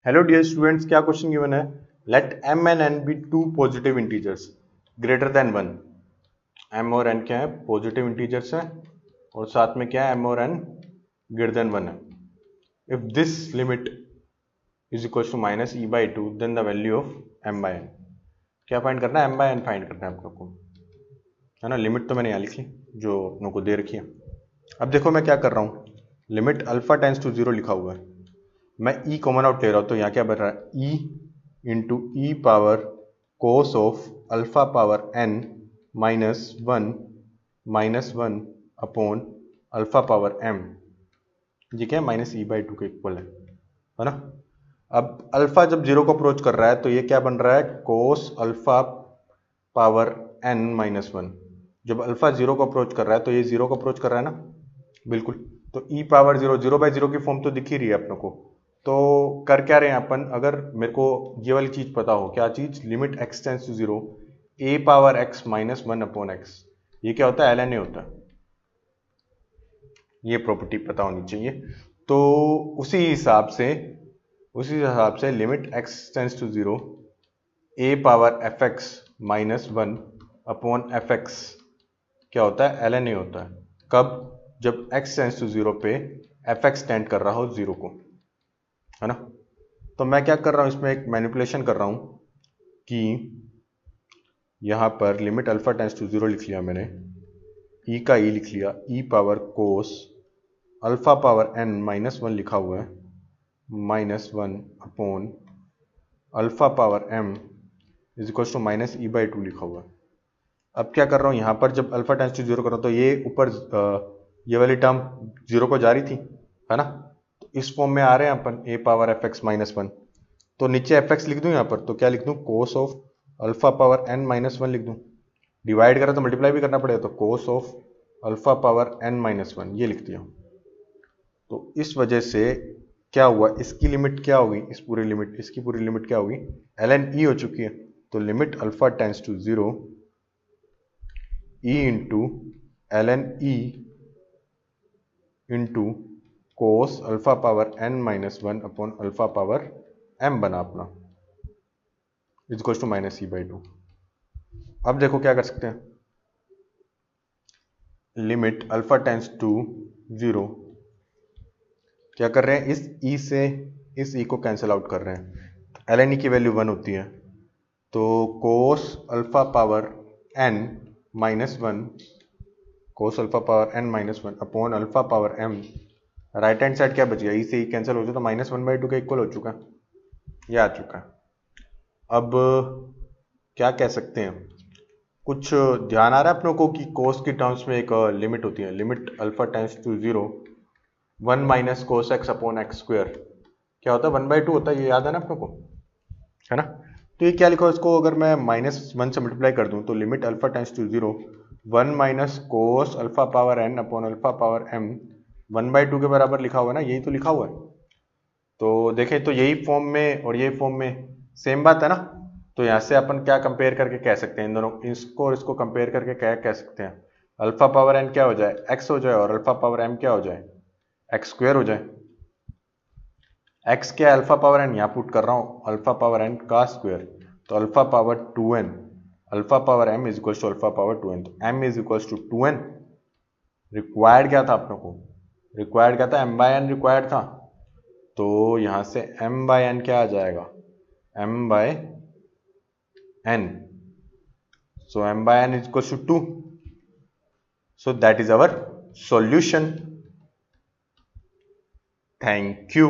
Hello dear students, क्या question given है? Let m and n be two positive integers greater than 1। m और n क्या है? Positive integers है और साथ में क्या है? m और n ग्रेटर देन 1 है। If this limit is equal to minus E by two then the value of m by n। क्या फाइंड करना है? m बाई n फाइंड करना है आप लोग को, है ना। लिमिट तो मैंने यहाँ लिखी जो अपनों को दे रखी है। अब देखो मैं क्या कर रहा हूँ, limit alpha tends to zero लिखा हुआ है, मैं ई कॉमन आउट ले रहा हूं तो यहाँ क्या बन रहा है? E into E power cos of alpha power N minus one upon alpha power M. ये क्या है? माइनस ई बाई टू के इक्वल है ना। अब अल्फा जब जीरो को अप्रोच कर रहा है तो ये क्या बन रहा है? Cos alpha power N minus one. जब अल्फा जीरो को अप्रोच कर रहा है तो ये जीरो को अप्रोच कर रहा है ना, बिल्कुल। तो e power zero, zero by zero की फॉर्म तो दिख ही रही है अपनों को। तो कर क्या रहे हैं अपन? अगर मेरे को ये वाली चीज पता हो, क्या चीज? Limit x tends to zero A power X minus one upon X. ये क्या होता है? एल एन ए होता है। ये प्रॉपर्टी पता होनी चाहिए। तो उसी हिसाब से limit x tends to zero A power f x minus one upon f x क्या होता है? एल एन ए होता है। कब? जब x टेंस टू जीरो पे एफ एक्स टेंड कर रहा हो जीरो को, है ना। तो मैं क्या कर रहा हूं, इसमें एक मैनिपुलेशन कर रहा हूं कि यहां पर limit alpha tends to zero लिख लिया मैंने, ई का ई लिख लिया, e power cos alpha power N minus one लिखा हुआ है, minus one upon alpha power m is equal to minus E by two लिखा हुआ है। अब क्या कर रहा हूं, यहां पर जब अल्फा टेंस टू जीरो कर रहा हूं तो ये ऊपर ये वाली टर्म जीरो को जा रही थी, है ना। तो इस फॉर्म में आ रहे हैं अपन a power f x minus one. तो नीचे एफ एक्स लिख दूं, यहां पर तो क्या लिख दूं? Cos of alpha power N minus one लिख दूं। डिवाइड करा तो मल्टीप्लाई भी करना पड़ेगा, तो cos of alpha power N minus one ये लिख दिया। तो इस वजह से क्या हुआ, इसकी लिमिट क्या होगी? इसकी पूरी लिमिट क्या होगी? एल एन ई हो चुकी है। तो limit alpha tends to zero e into l n e into cos alpha power N minus one upon alpha power m बना अपना, is equal to minus E by two. अब देखो क्या कर सकते हैं, limit alpha tends to zero क्या कर रहे हैं? इस ई से इस ई को कैंसिल आउट कर रहे हैं। एल एन ई की वैल्यू वन होती है, तो cos alpha power N minus one, cos alpha power N minus one upon alpha power m. Right hand side क्या बच गया? ई से ई कैंसिल हो जाए तो माइनस वन बाई टू का इक्वल हो चुका है, ये आ चुका है। अब क्या कह सकते हैं, कुछ ध्यान आ रहा है अपनों को कि कोस की टर्म्स में एक लिमिट होती है, limit alpha tends to zero one minus cos x upon x square क्या होता है? वन बाई टू होता है, ये याद है ना अपनों को, है ना। तो ये क्या लिखा, इसको अगर मैं माइनस वन से मल्टीप्लाई कर दूं तो limit alpha tends to zero one minus cos alpha power n upon alpha power m one by two के बराबर लिखा हुआ है ना, यही तो लिखा हुआ है। तो देखें तो यही फॉर्म में और यही फॉर्म में सेम बात है ना। तो यहां से अपन क्या कंपेयर करके कह सकते हैं, इन दोनों, इसको और इसको कंपेयर करके क्या कह सकते हैं? अल्फा पावर एन क्या हो जाए? एक्स हो जाए, और अल्फा पावर एम क्या हो जाए? एक्स स्क्वायर हो जाए। एक्स क्या है? अल्फा पावर एन, यहां पुट कर रहा हूं अल्फा पावर एन का स्क्वायर, तो alpha power two n, alpha power m is equal to alpha power two n, तो m is equal to two two. Required क्या था अपनों को? रिक्वायर्ड क्या था? एम बाय एन रिक्वायर्ड था। तो यहां से m बाय एन क्या आ जाएगा? m by n, so m by n is equal to two, so that is our solution. Thank you.